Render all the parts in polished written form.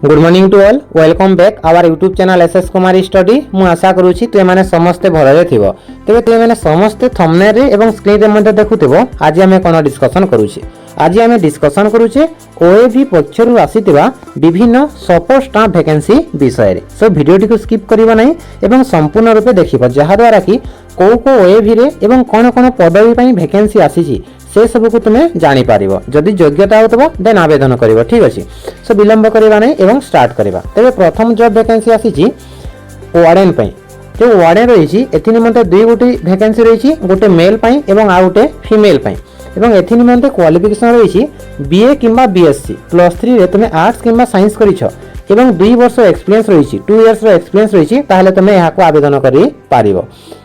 Good morning to all welcome back our YouTube channel SS Kumar study मु आशा करूची तुम मैंने समस्ते भलरे थिबो। तेबे तुम मैंने समस्ते थंबनेल रे एवं स्क्रीन रे मध्ये देखुथिबो। आज आमे कोन डिस्कशन करूची। आज आमे डिस्कशन करूचे ओएवी पक्षरु आसीतिबा विभिन्न सपोर्ट स्टाफ वैकेंसी विषय रे। सो वीडियो को स्किप करिबा नै एवं संपूर्ण रूपे देखिबो जहा द्वारा कि को ओएवी रे एवं कोन कोन पदवी पई वैकेंसी आसीची से सब को तुम्हें जानी पारिबो। जदि योग्यता होतबो देन आवेदन करिवो। ठीक अछि। सो विलंब करिबा नै एवं स्टार्ट करिबा। तबे प्रथम जॉब वैकेंसी आसीची वार्डन पई। जो वार्डन रहिची एथि निमंते दुई गोटी वैकेंसी रहिची, गोटे मेल पई एवं आ गोटे फीमेल पई। एवं एथि निमंते क्वालिफिकेशन रहिची बीए किंबा बीएससी +3 रे तुमे आर्ट्स किंबा साइंस करिछो एवं 2 वर्ष एक्सपीरियंस रहिची 2 इयर्स रो एक्सपीरियंस रहिची ताहले तुमे एहा को आवेदन करि पारिबो।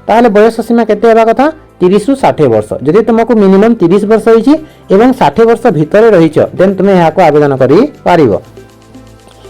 ताहले बयस सीमा केते हेबा कथा 30 रु 60 वर्ष। जदि तुमको मिनिमम 30 वर्ष होईची एवं 60 वर्ष भितर रहिछो देन तुमे एहा को आवेदन करि पारिबो।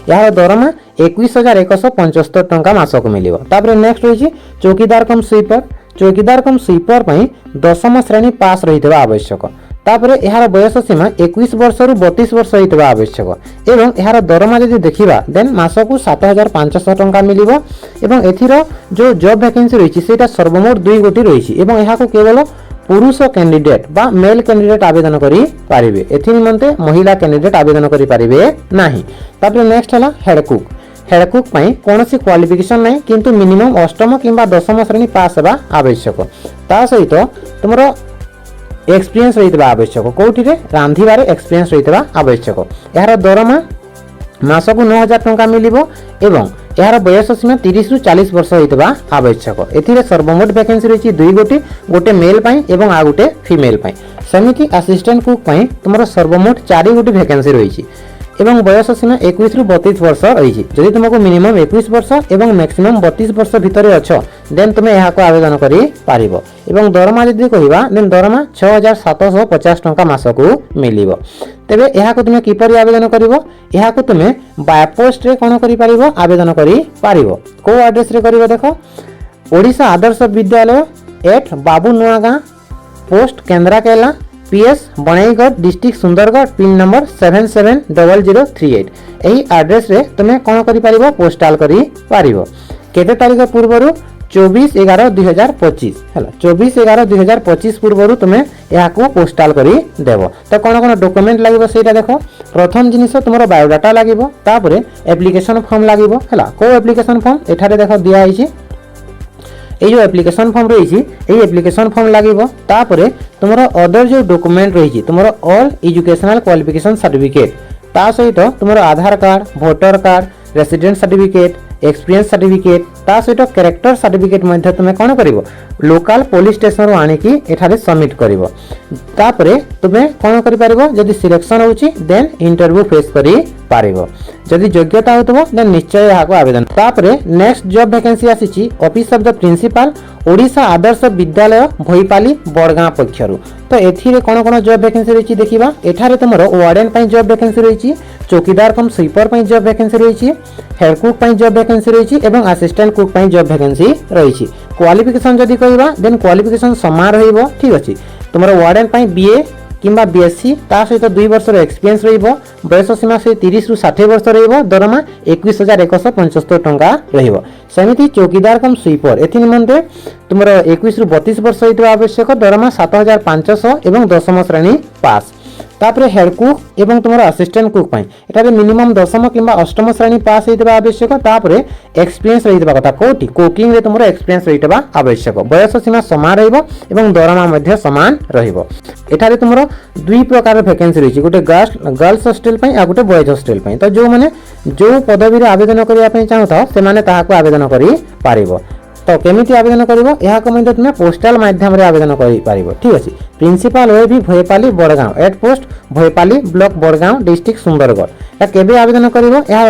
यार दरमा 21175 टंका मासक मिलिबो। तापर नेक्स्ट होईची चौकीदार कम स्वीपर। चौकीदार कम स्वीपर पई 10म श्रेणी पास रहितबा आवश्यक। तापरे एहार बयस सीमा 21 वर्ष रु 32 वर्ष रहितबा आवश्यक एवं एहार दरमा जदि देखिबा देन मासकु 7500 टंका मिलिबो। एवं एथिरो जो जॉब वैकेंसी रहिछि सेटा सर्वमोट 2 गोटी रहिछि एवं एहाको केवल पुरुष कैंडिडेट बा मेल कैंडिडेट आवेदन करि पारिबे। एथि निमंते महिला कैंडिडेट आवेदन करि पारिबे नाही। तापरे नेक्स्ट हला हेड कुक। हेड कुक पई कोनोसी क्वालिफिकेशन नै किंतु मिनिमम 8म किंबा 10म श्रेणी पास हेबा आवश्यक। ता सहित तुमरो एक्सपीरियंस रहितबा आवश्यक। कोठी रे रांधिबारे एक्सपीरियंस रहितबा आवश्यक। एहार दरमा मासकु 9000 टंका मिलिबो एवं एहार बयस सीमा 30 रु 40 वर्ष होइतबा आवश्यक। एथिरे सर्वमोट वैकेंसी रहिछि 2 गोटी, गोटे मेल पई एवं आ गोटे फीमेल पई। समिति असिस्टेंट कुक पई तुमरो सर्वमोट 4 गोटी वैकेंसी रहिछि एवं बयस सीमा 21 रु 32 वर्ष रहिछि। जदि तुमको मिनिमम 21 वर्ष एवं मैक्सिमम 32 वर्ष भितरे अछो देन तुमे एहा को आवेदन करि पारिबो। एवं दरमा जदि कहिबा देन दरमा 6750 टंका मासकु मिलिबो। तेबे एहा को तुमे किपरि आवेदन करिवो? एहा को तुमे बाय पोस्ट रे कोन करि पारिबो? आवेदन करि पारिबो। को एड्रेस रे करिवो देखो Odisha Adarsha Vidyalaya at Babu Nuagaon post Kendrakela PS Banaigarh district Sundargarh pin number 770038। एही एड्रेस रे तुमे कोन करि पारिबो? पोस्टल करि पारिबो। केते तारिख पूर्वरु 24/11/2025 हला 24/11/2025 पूर्वरु तुमे एहा को पोस्टल करि देबो। तो कोन कोन डॉक्यूमेंट लागिबो सेटा देखो। प्रथम जिनिस तुमरो बायोडाटा लागिबो, तापरे एप्लीकेशन फॉर्म लागिबो हला। को एप्लीकेशन फॉर्म एठारे देखो दिया आइछि। ए जो एप्लीकेशन फॉर्म रही एप्लीकेशन फॉर्म लगे तापरे तुम अदर जो डॉक्यूमेंट रही तुम ऑल एजुकेशनल क्वालिफिकेशन सर्टिफिकेट ता सहित तुम Aadhaar card, voter card, resident certificate, experience certificate ता सहित कैरेक्टर सर्टिफिकेट मध्ये तुमे कोन करिवो लोकल पुलिस स्टेशन रो आनी की एठारे सबमिट करिवो। तापरे तुमे कोन करि पारिवो जदि सिलेक्शन होउची देन इंटरव्यू फेस करि पारिवो। जदि योग्यता होतबो देन निश्चय यहा को आवेदन। तापरे नेक्स्ट जॉब वैकेंसी आसीची office of the principal Odisha Adarsha Vidyalaya Bhoipali बड़गां पक्षरु। तो एथिरे कोन कोन जॉब वैकेंसी रहिची देखिबा। एठारे तुमरो वार्डन पई जॉब वैकेंसी रहिची, चौकीदार कम स्वीपर पई जॉब वैकेंसी रहिची, हेड कुक पई जॉब वैकेंसी रहिची एवं असिस्टेंट कुक पई जॉब वैकेंसी रहिची। क्वालिफिकेशन जदि कहिबा देन क्वालिफिकेशन समान रहिबो। ठीक अछि। तुमरो वार्डन पई बीए किंबा बीएससी ता सहित 2 वर्ष रो एक्सपीरियंस रहिबो। बयस सीमा से 30 रु 60 वर्ष रहिबो। दरमा 21175 टंका रहिबो। समिति चौकीदार कम स्वीपर एथि निमंते तुमरो 21 रु 32 वर्ष होइतो आवश्यक। दरमा 7500 एवं 10म श्रेणी पास। तापरे हेड कुक एवं तुमरो असिस्टेंट कुक पई एटारे मिनिमम 10म किंबा 8म श्रेणी पास होइतबा आवश्यक। तापरे एक्सपीरियंस रहितबा कथा कोठी कुकिंग रे तुमरो एक्सपीरियंस रहितबा आवश्यक। बयस सीमा समान रहिबो एवं दरमा मध्ये समान रहिबो। एठारे तुमरो 2 प्रकार वैकेंसी रहिछि, गोटे गर्ल्स हॉस्टल पई आ गोटे बॉयज हॉस्टल पई। तो जो माने जो पदवी रे आवेदन करिया पई चाहतो से माने ताहाको आवेदन करि पारिबो। तो केमिति आवेदन करिवो एहा को मध्ये तुमे पोस्टल माध्यम रे आवेदन करि पारिबो। ठीक अछि। Principal OAV Bhoipali Badgaon at post Bhoipali block Badgaon district Sundargarh. या केबे आवेदन करिवो एहा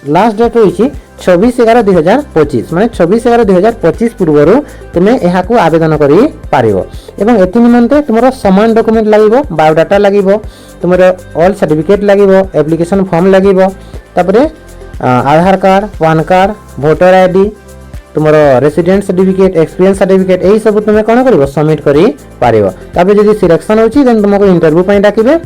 लास्ट डेट होइछि 26/11/2025 माने 26/11/2025 पूर्वरु तुमे एहा को आवेदन करि पारिबो। एवं एथि निमंते तुमरो समान डॉक्यूमेंट लागिबो, बायोडाटा लागिबो, तुमरो ऑल सर्टिफिकेट लागिबो, एप्लीकेशन फॉर्म लागिबो, तापरे Aadhaar card, pan card, voter ID, तुमरो रेसिडेंट सर्टिफिकेट, एक्सपीरियंस सर्टिफिकेट एही सब तुमे कोन करिवो सबमिट करि पारिबो। ताबे जदि सिलेक्शन होची देन तुमको इंटरव्यू पई डाकिबे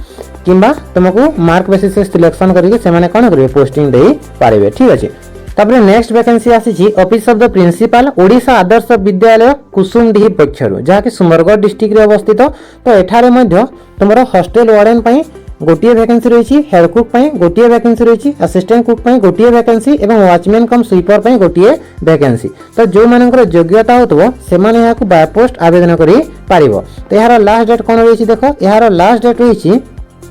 किंबा तुमको मार्क बेसिस से सिलेक्शन करके से माने कोन करिवे पोस्टिंग देई पारिबे ठीक अछि। तापर नेक्स्ट वैकेंसी आसी office of the principal Odisha Adarsha Vidyalaya Kusumdihi पक्षरु जहा कि सुंदरगढ़ डिस्ट्रिक्ट रे अवस्थित। तो एठारे मध्य तुमरो हॉस्टल वार्डन पई गोटिए वैकेंसी रही, हेड कुक पई गोटिए वैकेंसी रही, असिस्टेंट कुक पई गोटिए वैकेंसी एवं वॉचमैन कम स्वीपर पई गोटिए वैकेंसी। तो जो मानकर योग्यता होतबो से माने यहाँ को बाय पोस्ट आवेदन करि पारिबो। तो यार लास्ट डेट कोन रही देखो, यार लास्ट डेट रही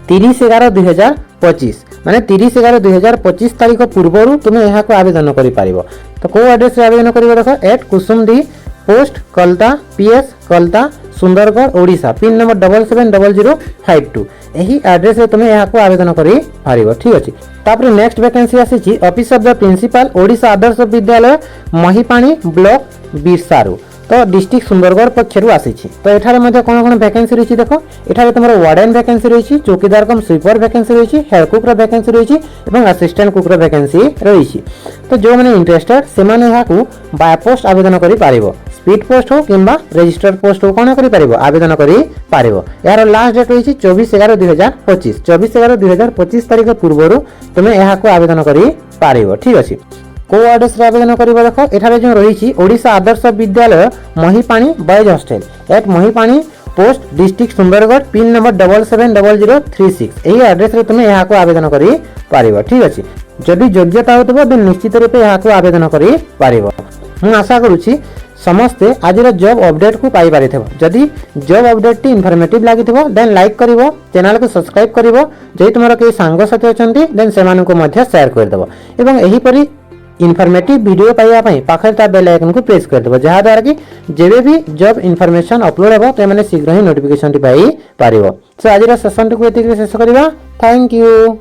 30/11/2025 माने 30/11/2025 तारीख पूर्व तुम्हें यहाँ को आवेदन करि पारिबो। तो को एड्रेस रे आवेदन करिवो देखो at Kusumdi post Kalta PS Kalta Sundargarh Odisha pin number 770052 यही एड्रेस रे तुम्हें यहाँ को आवेदन करि पारिबो ठीक अछि। तापर नेक्स्ट वैकेंसी आसी office of the principal Odisha Adarsha Vidyalaya Mahipani block बिरसारू। तो डिस्ट्रिक्ट सुंदरगढ़ पक्षरु आसी। तो एठारे मध्ये कोन कोन वैकेंसी रही देखो, एठारे तुमरो वार्डन वैकेंसी रही, चौकीदार कम स्वीपर वैकेंसी रही, हेड कुक रो वैकेंसी रही एवं असिस्टेंट कुक रो वैकेंसी रही। तो जो माने इंटरेस्टेड से माने यहाँ को बाय पोस्ट आवेदन करि पारिबो। स्पीड पोस्ट हो किंबा रजिस्टर्ड पोस्ट हो कोन करि पारिबो आवेदन करि पारिबो। यार लास्ट डेट रही 24/11/2025 24/11/2025 तारीख पूर्व तुम्हें यहाँ को आवेदन करि पारिबो ठीक अछि। को एड्रेस रे आवेदन करिबो देखो, एठारे जो रही Odisha Adarsha Vidyalaya Mahipani boys hostel at Mahipani post district Sundargarh pin number 770036 यही एड्रेस रे तुम्हें यहाँ को आवेदन करि पारिबो ठीक अछि। जदि योग्यता होतबो देन निश्चित रूपे यहाँ को आवेदन करि पारिबो। मु आशा करूछि समस्ते आज जॉब अपडेट को पाई पारिथिबो। जदि जॉब अपडेट टी इन्फॉर्मेटिव लागिथिबो देन लाइक करिवो, चैनल को सब्सक्राइब करिवो, जे तुमरो के सांग साथी अछंती देन सेमान को मध्य शेयर कर देबो एवं एही परी इनफॉर्मेटिव वीडियो पाइबा पई पाखर ता बेल आइकन को प्रेस कर देबो जहा द्वारा कि जेबे भी जॉब इन्फॉर्मेशन अपलोड हेबो ते माने शीघ्र ही नोटिफिकेशन टी पाई पारिबो। सो आज सेशन को एतिक शेष करिवा। Thank you.